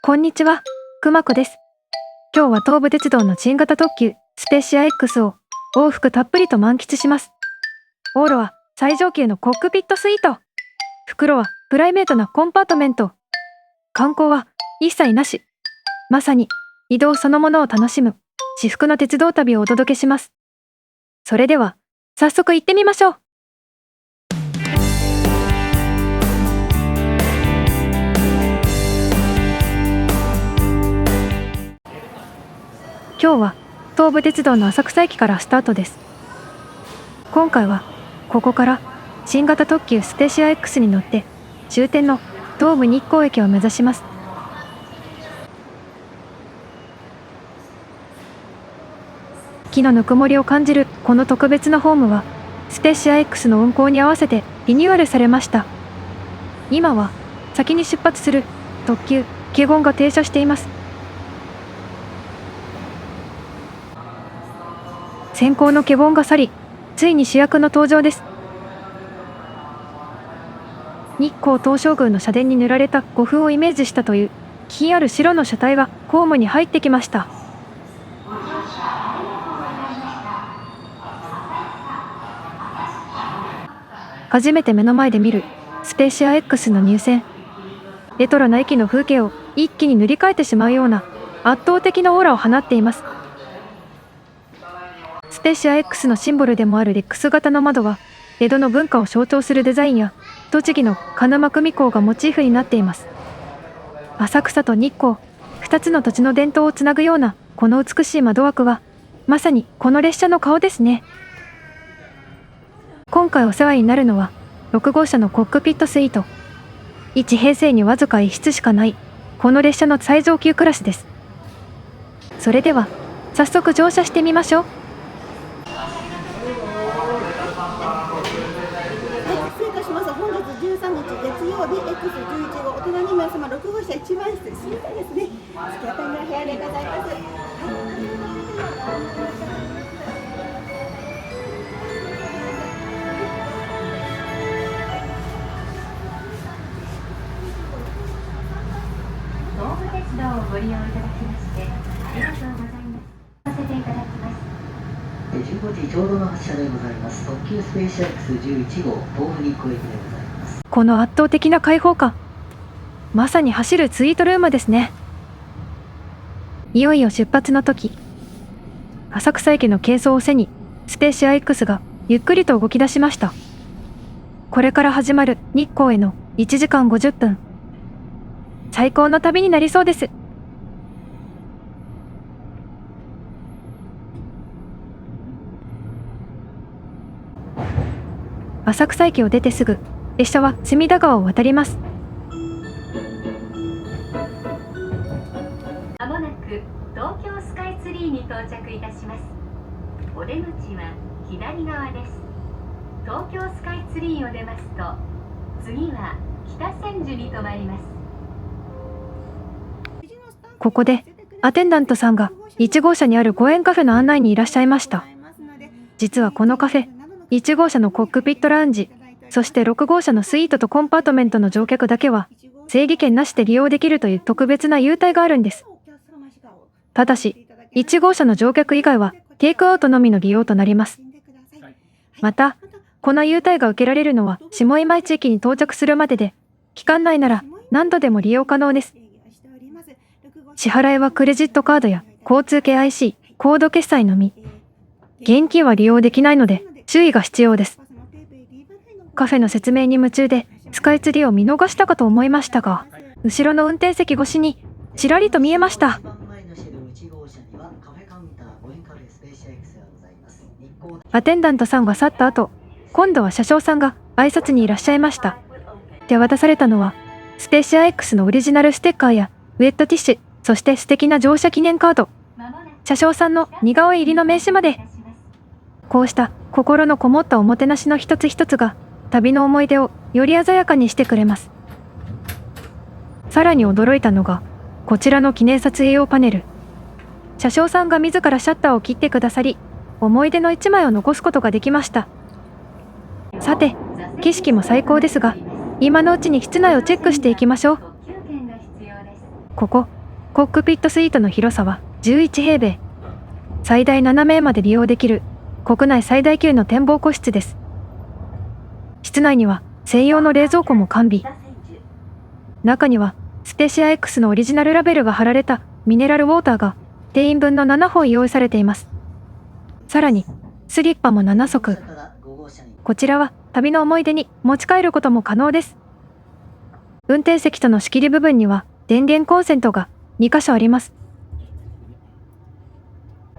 こんにちは、くまこです。今日は東武鉄道の新型特急スペシア X を往復たっぷりと満喫します。往路は最上級のコックピットスイート。袋はプライベートなコンパートメント。観光は一切なし。まさに移動そのものを楽しむ至福の鉄道旅をお届けします。それでは早速行ってみましょう。今日は東武鉄道の浅草駅からスタートです。今回はここから新型特急スペシア X に乗って終点の東武日光駅を目指します。木のぬくもりを感じるこの特別なホームはスペシア X の運行に合わせてリニューアルされました。今は先に出発する特急華厳が停車しています。先行の華厳が去り、ついに主役の登場です。日光東照宮の社殿に塗られた胡粉をイメージしたという気ある白の車体がホームに入ってきました。初めて目の前で見るスペシア X の入線。レトロな駅の風景を一気に塗り替えてしまうような圧倒的なオーラを放っています。スペシア X のシンボルでもあるレックス型の窓は江戸の文化を象徴するデザインや栃木の鹿沼組港がモチーフになっています。浅草と日光、2つの土地の伝統をつなぐようなこの美しい窓枠はまさにこの列車の顔ですね。今回お世話になるのは6号車のコックピットスイート。1編成にわずか1室しかないこの列車の最上級クラスです。それでは早速乗車してみましょう。本日13日月曜日 X11 号大人2名様6号車1番室すみたいですね。スキャパンの部屋でございます。東武鉄道をご利用いただきましてありがとうございます。させていただきます。15時ちょうどの発車でございます。特急スペーシア X11 号東武日光駅でございます。この圧倒的な開放感、まさに走るスイートルームですね。いよいよ出発の時、浅草駅の軽装を背にスペーシア X がゆっくりと動き出しました。これから始まる日光への1時間50分、最高の旅になりそうです。浅草駅を出てすぐ列車は隅田川を渡ります。まもなく東京スカイツリーに到着いたします。お出口は左側です。東京スカイツリーを出ますと次は北千住に停まります。ここでアテンダントさんが1号車にある5円カフェの案内にいらっしゃいました。実はこのカフェ、1号車のコックピットラウンジ、そして6号車のスイートとコンパートメントの乗客だけは整理券なしで利用できるという特別な優待があるんです。ただし1号車の乗客以外はテイクアウトのみの利用となります。またこの優待が受けられるのは下今井地域に到着するまでで、期間内なら何度でも利用可能です。支払いはクレジットカードや交通系 IC、コード決済のみ。現金は利用できないので注意が必要です。カフェの説明に夢中でスカイツリーを見逃したかと思いましたが、後ろの運転席越しにちらりと見えました。アテンダントさんが去った後、今度は車掌さんが挨拶にいらっしゃいました。手渡されたのはスペシア X のオリジナルステッカーやウェットティッシュ、そして素敵な乗車記念カード、車掌さんの似顔絵入りの名刺まで。こうした心のこもったおもてなしの一つ一つが旅の思い出をより鮮やかにしてくれます。さらに驚いたのがこちらの記念撮影用パネル。車掌さんが自らシャッターを切ってくださり、思い出の一枚を残すことができました。さて、景色も最高ですが、今のうちに室内をチェックしていきましょう。ここ、コックピットスイートの広さは11平米。最大7名まで利用できる国内最大級の展望個室です。室内には専用の冷蔵庫も完備。中にはスペシア X のオリジナルラベルが貼られたミネラルウォーターが定員分の7本用意されています。さらにスリッパも7足。こちらは旅の思い出に持ち帰ることも可能です。運転席との仕切り部分には電源コンセントが2箇所あります。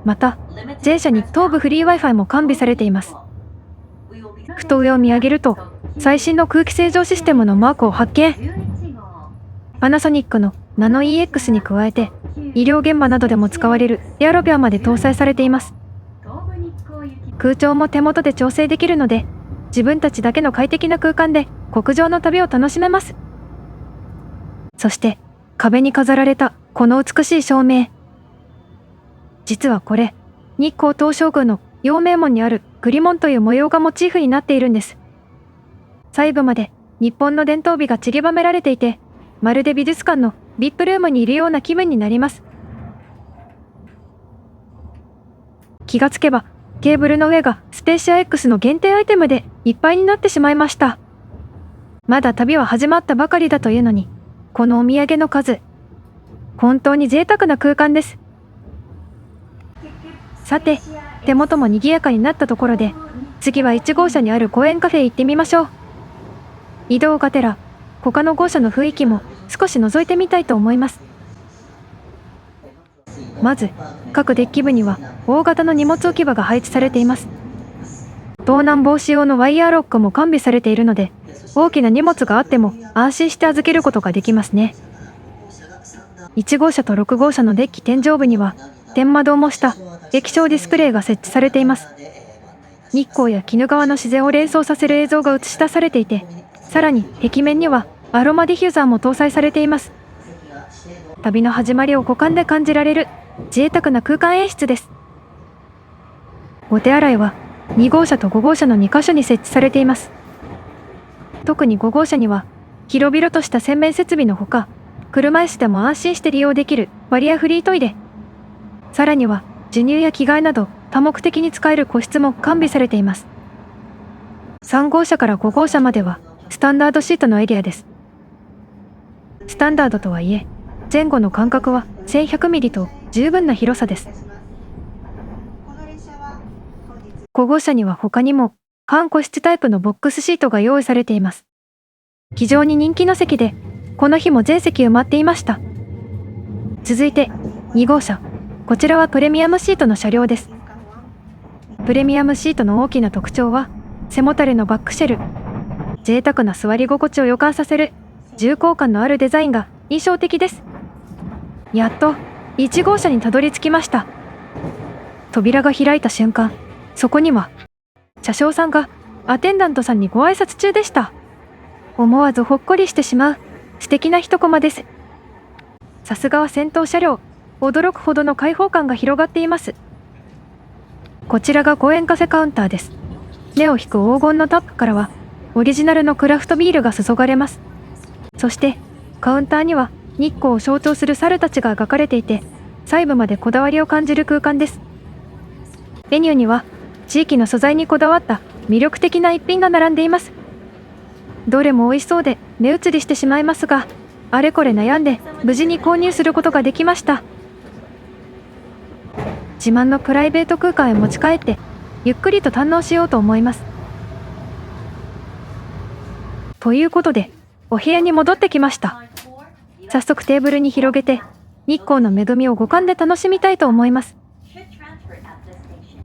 また全車に頭部フリー Wi-Fi も完備されています。ふと上を見上げると最新の空気清浄システムのマークを発見。パナソニックのナノ EX に加えて医療現場などでも使われるエアロビアまで搭載されています。空調も手元で調整できるので自分たちだけの快適な空間で極上の旅を楽しめます。そして壁に飾られたこの美しい照明、実はこれ日光東照宮の陽明門にあるグリモンという模様がモチーフになっているんです。細部まで日本の伝統美が散りばめられていて、まるで美術館のVIPルームにいるような気分になります。気がつけばテーブルの上がスペシア X の限定アイテムでいっぱいになってしまいました。まだ旅は始まったばかりだというのに、このお土産の数、本当に贅沢な空間です。さて、手元も賑やかになったところで、次は1号車にある公園カフェへ行ってみましょう。移動がてら、他の号車の雰囲気も少し覗いてみたいと思います。まず、各デッキ部には大型の荷物置き場が配置されています。盗難防止用のワイヤーロックも完備されているので、大きな荷物があっても安心して預けることができますね。1号車と6号車のデッキ天井部には、天窓を模した液晶ディスプレイが設置されています。日光や鬼怒川の自然を連想させる映像が映し出されていて、さらに壁面にはアロマディフューザーも搭載されています。旅の始まりを五感で感じられる贅沢な空間演出です。お手洗いは2号車と5号車の2カ所に設置されています。特に5号車には広々とした洗面設備のほか、車椅子でも安心して利用できるバリアフリートイレ、さらには授乳や着替えなど多目的に使える個室も完備されています。3号車から5号車まではスタンダードシートのエリアです。スタンダードとはいえ、前後の間隔は1100ミリと十分な広さです。5号車には他にも半個室タイプのボックスシートが用意されています。非常に人気の席で、この日も全席埋まっていました。続いて2号車、こちらはプレミアムシートの車両です。プレミアムシートの大きな特徴は背もたれのバックシェル、贅沢な座り心地を予感させる重厚感のあるデザインが印象的です。やっと1号車にたどり着きました。扉が開いた瞬間、そこには車掌さんがアテンダントさんにご挨拶中でした。思わずほっこりしてしまう素敵な一コマです。さすがは先頭車両、驚くほどの開放感が広がっています。こちらが公園カフェカウンターです。目を引く黄金のタップからはオリジナルのクラフトビールが注がれます。そしてカウンターには日光を象徴する猿たちが描かれていて、細部までこだわりを感じる空間です。メニューには地域の素材にこだわった魅力的な一品が並んでいます。どれも美味しそうで目移りしてしまいますが、あれこれ悩んで無事に購入することができました。自慢のプライベート空間へ持ち帰ってゆっくりと堪能しようと思います。ということでお部屋に戻ってきました。早速テーブルに広げて日光の恵みを五感で楽しみたいと思います。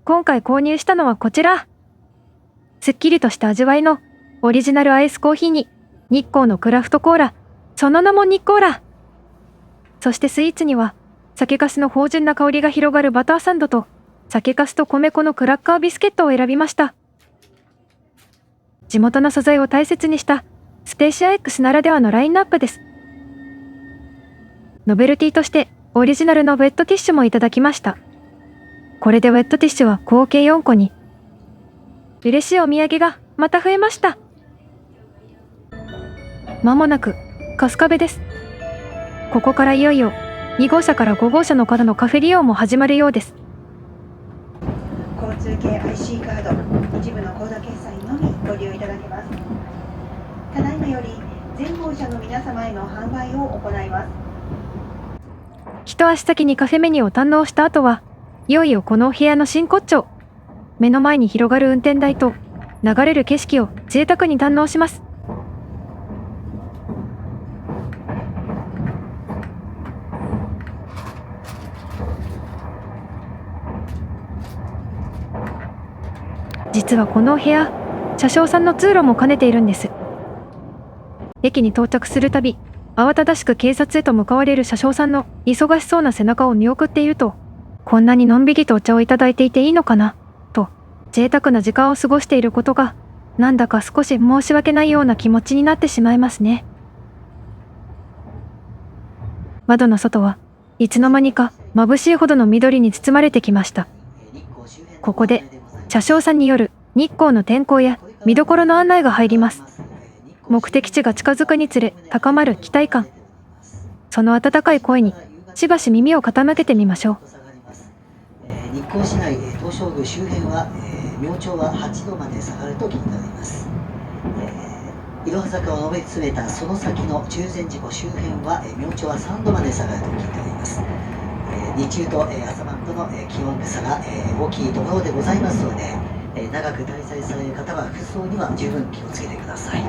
今回購入したのはこちら。すっきりとした味わいのオリジナルアイスコーヒーに日光のクラフトコーラ、その名も日コーラ。そしてスイーツには酒粕の芳醇な香りが広がるバターサンドと酒粕と米粉のクラッカービスケットを選びました。地元の素材を大切にしたスペーシア X ならではのラインナップです。ノベルティとしてオリジナルのウェットティッシュもいただきました。これでウェットティッシュは合計4個に。嬉しいお土産がまた増えました。まもなく春日部です。ここからいよいよ2号車から5号車の方のカフェ利用も始まるようです。交通系 IC カード、一部の口座決済のみご利用いただけます。ただいまより全号車の皆様への販売を行います。一足先にカフェメニューを堪能した後は、いよいよこのお部屋の真骨頂。目の前に広がる運転台と流れる景色を贅沢に堪能します。実はこのお部屋、車掌さんの通路も兼ねているんです。駅に到着するたび、慌ただしく警察へと向かわれる車掌さんの忙しそうな背中を見送っていると、こんなにのんびりとお茶をいただいていていいのかな、と、贅沢な時間を過ごしていることが、なんだか少し申し訳ないような気持ちになってしまいますね。窓の外はいつの間にか眩しいほどの緑に包まれてきました。ここで、車掌さんによる日光の天候や見どころの案内が入ります。目的地が近づくにつれ高まる期待感。その温かい声にしばし耳を傾けてみましょう。日光市内、東照宮周辺は、明朝は8度まで下がると聞いております。いろは坂を上り詰めたその先の中禅寺湖周辺は、明朝は3度まで下がると聞いております。日中と、朝晩との、気温差が、大きいところでございますので、長く滞在される方は服装には十分気をつけてください。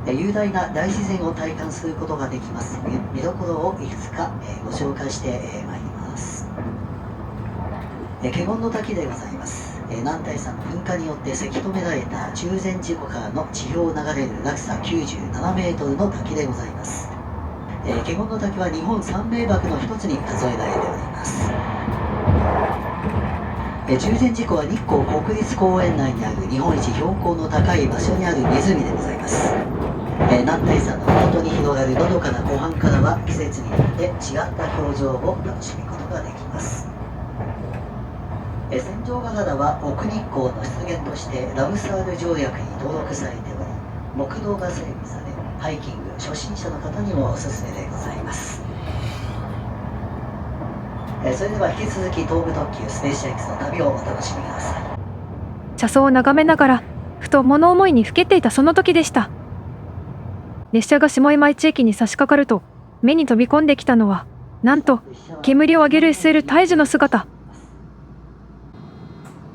雄大な大自然を体感することができます。見どころをいくつか、ご紹介してまいります。華厳の滝でございます。男体山の噴火によってせき止められた中禅寺湖からの地表を流れる落差97メートルの滝でございます。華厳の滝は日本三名瀑の一つに数えられております。中禅寺湖は日光国立公園内にある日本一標高の高い場所にある湖でございます。男体山の麓に広がるのどかな湖畔からは季節によって違った表情を楽しむことができます。戦場ヶ原は奥日光の出現としてラムサール条約に登録されており、木道が整備され、ハイキング初心者の方にもおすすめでございます。それでは引き続き東武特急スペーシア X の旅をお楽しみください。車窓を眺めながらふと物思いにふけっていたその時でした。列車が下今市駅に差し掛かると目に飛び込んできたのは、なんと煙を上げる SL 大樹の姿。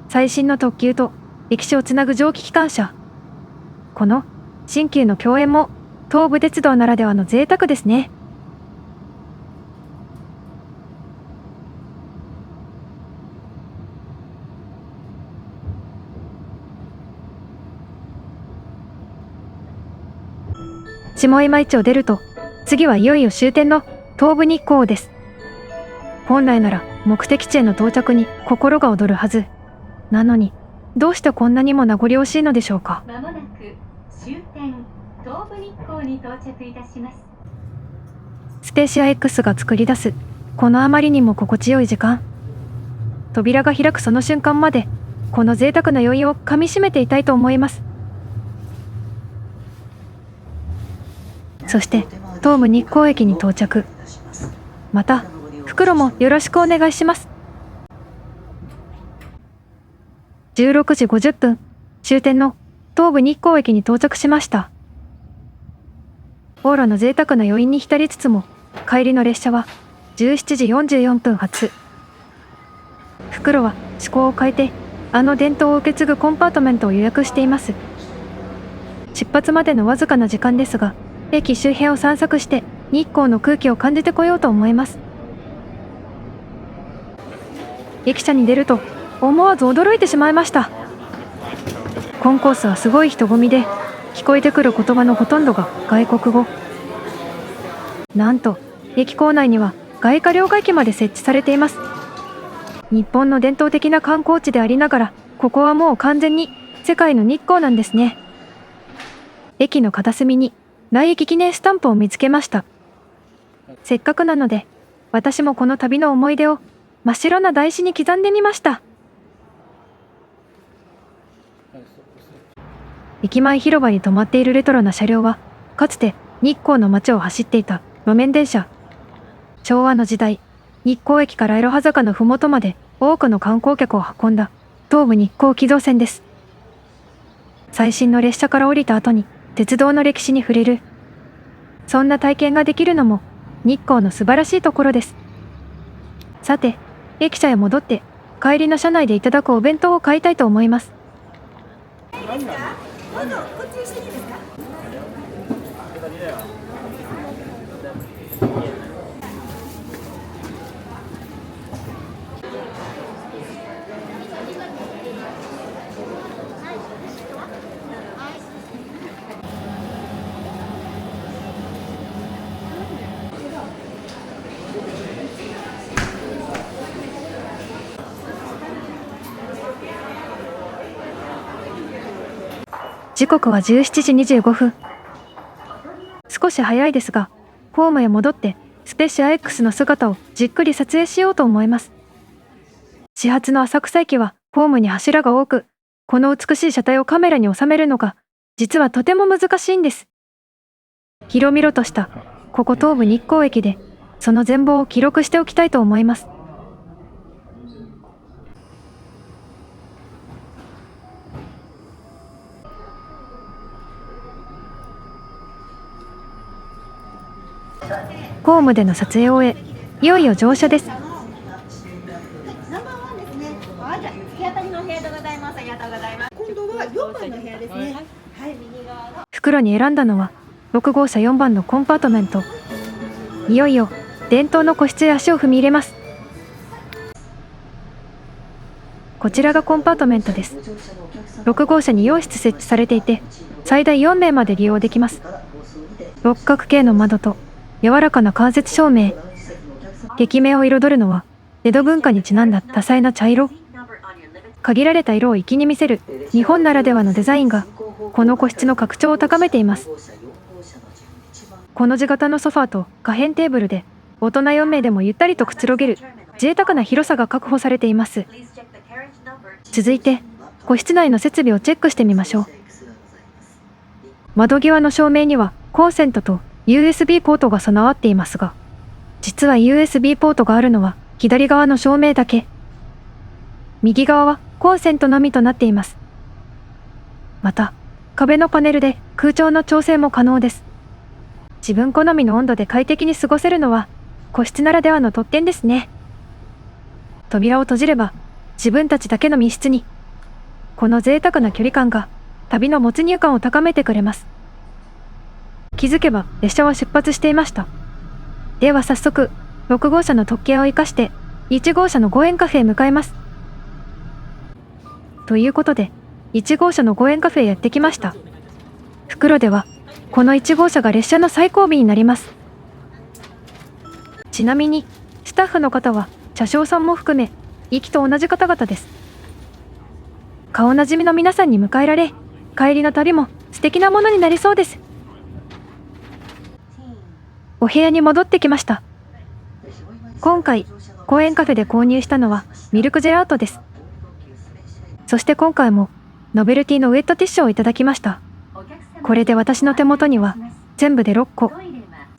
最新の特急と歴史をつなぐ蒸気機関車。この新旧の共演も東武鉄道ならではの贅沢ですね。下今市を出ると、次はいよいよ終点の東武日光です。本来なら目的地への到着に心が躍るはず。なのに、どうしてこんなにも名残惜しいのでしょうか。まもなく終点東武日光に到着いたします。スペーシア X が作り出すこのあまりにも心地よい時間。扉が開くその瞬間までこの贅沢な余韻をかみしめていたいと思います。そして東武日光駅に到着。また袋もよろしくお願いします。16時50分、終点の東武日光駅に到着しました。往路の贅沢な余韻に浸りつつも、帰りの列車は17時44分発。袋は趣向を変えて、あの伝統を受け継ぐコンパートメントを予約しています。出発までのわずかな時間ですが、駅周辺を散策して日光の空気を感じてこようと思います。駅舎に出ると思わず驚いてしまいました。コンコースはすごい人混みで、聞こえてくる言葉のほとんどが外国語。なんと駅構内には外貨両替機まで設置されています。日本の伝統的な観光地でありながら、ここはもう完全に世界の日光なんですね。駅の片隅に来駅記念スタンプを見つけました。せっかくなので私もこの旅の思い出を真っ白な台紙に刻んでみました。駅前広場に止まっているレトロな車両は、かつて日光の街を走っていた路面電車。昭和の時代、日光駅からいろは坂のふもとまで多くの観光客を運んだ東武日光軌道線です。最新の列車から降りた後に鉄道の歴史に触れる。そんな体験ができるのも日光の素晴らしいところです。さて、駅舎へ戻って帰りの車内でいただくお弁当を買いたいと思います。時刻は17時25分。少し早いですが、ホームへ戻ってスペシア X の姿をじっくり撮影しようと思います。始発の浅草駅はホームに柱が多く、この美しい車体をカメラに収めるのが実はとても難しいんです。広々としたここ東武日光駅でその全貌を記録しておきたいと思います。ホームでの撮影を終え、いよいよ乗車です。ナンバーワンですね。じゃあ突き当たりの部屋でございます。ありがとうございます。今度は4番の部屋ですね。はい、右側の。袋に選んだのは6号車4番のコンパートメント。いよいよ伝統の個室へ足を踏み入れます。こちらがコンパートメントです。6号車に洋室設置されていて、最大4名まで利用できます。六角形の窓と柔らかな間接照明。壁面を彩るのは江戸文化にちなんだ多彩な茶色。限られた色を粋に見せる日本ならではのデザインがこの個室の格調を高めています。この字型のソファーと可変テーブルで大人4名でもゆったりとくつろげる贅沢な広さが確保されています。続いて個室内の設備をチェックしてみましょう。窓際の照明にはコンセントと USB ポートが備わっていますが、実は USB ポートがあるのは左側の照明だけ。右側はコンセントのみとなっています。また、壁のパネルで空調の調整も可能です。自分好みの温度で快適に過ごせるのは個室ならではの特典ですね。扉を閉じれば自分たちだけの密室に。この贅沢な距離感が旅の没入感を高めてくれます。気づけば列車は出発していました。では早速、6号車の特権を生かして1号車の5円カフェへ向かいます。ということで、1号車の5円カフェへやってきました。袋では、この1号車が列車の最後尾になります。ちなみに、スタッフの方は車掌さんも含め、駅と同じ方々です。顔なじみの皆さんに迎えられ、帰りの旅も素敵なものになりそうです。お部屋に戻ってきました。今回、公園カフェで購入したのはミルクジェラートです。そして今回もノベルティのウェットティッシュをいただきました。これで私の手元には全部で6個。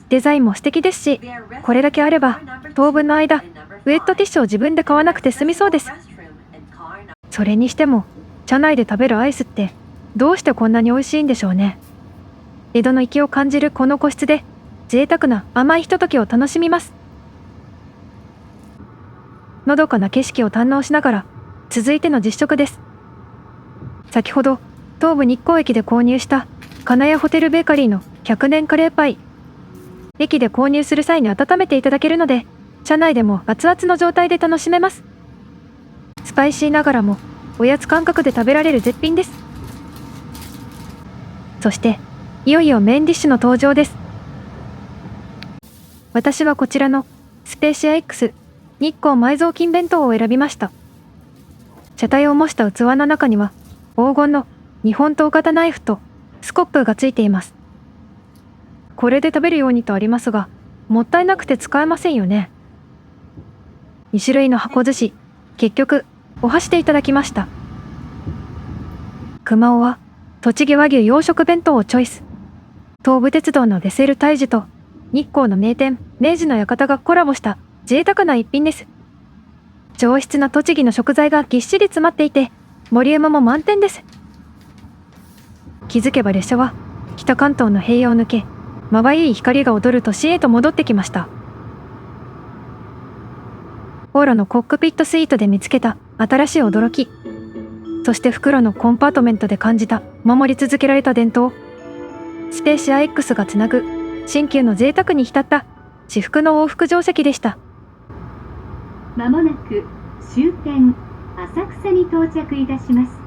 デザインも素敵ですし、これだけあれば当分の間、ウェットティッシュを自分で買わなくて済みそうです。それにしても、車内で食べるアイスってどうしてこんなに美味しいんでしょうね。江戸の粋を感じるこの個室で、贅沢な甘いひとときを楽しみます。のどかな景色を堪能しながら、続いての実食です。先ほど、東武日光駅で購入した金谷ホテルベーカリーの100年カレーパイ。駅で購入する際に温めていただけるので、車内でも熱々の状態で楽しめます。スパイシーながらも、おやつ感覚で食べられる絶品です。そして、いよいよメインディッシュの登場です。私はこちらのスペーシア X 日光埋蔵金弁当を選びました。車体を模した器の中には黄金の日本刀型ナイフとスコップがついています。これで食べるようにとありますが、もったいなくて使えませんよね。2種類の箱寿司、結局お箸でいただきました。熊尾は栃木和牛洋食弁当をチョイス。東武鉄道のベセル大樹と日光の名店、明治の館がコラボした贅沢な一品です。上質な栃木の食材がぎっしり詰まっていて、ボリュームも満点です。気づけば列車は北関東の平野を抜け、まばゆい光が踊る都市へと戻ってきました。オーロのコックピットスイートで見つけた新しい驚き、そして袋のコンパートメントで感じた守り続けられた伝統、スペーシア X がつなぐ新旧の贅沢に浸った至福の往復乗席でした。まもなく終点浅草に到着いたします。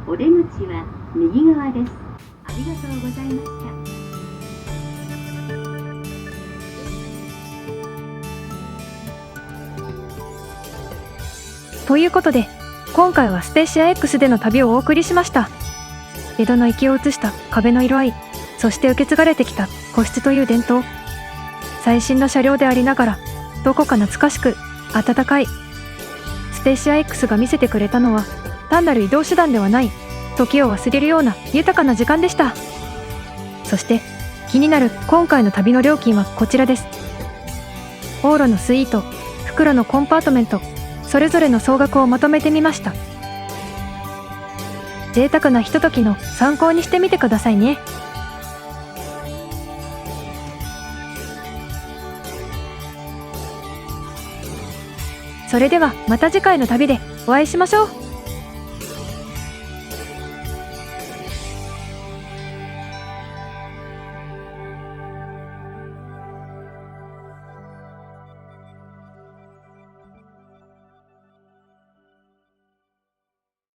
お出口は右側です。ありがとうございました。ということで、今回はスペーシア X での旅をお送りしました。江戸の息を映した壁の色合い、そして受け継がれてきた個室という伝統。最新の車両でありながら、どこか懐かしく、温かい。スペーシア X が見せてくれたのは、単なる移動手段ではない、時を忘れるような豊かな時間でした。そして、気になる今回の旅の料金はこちらです。オーロのスイート、袋のコンパートメント、それぞれの総額をまとめてみました。贅沢なひとときの参考にしてみてくださいね。それではまた次回の旅でお会いしましょう。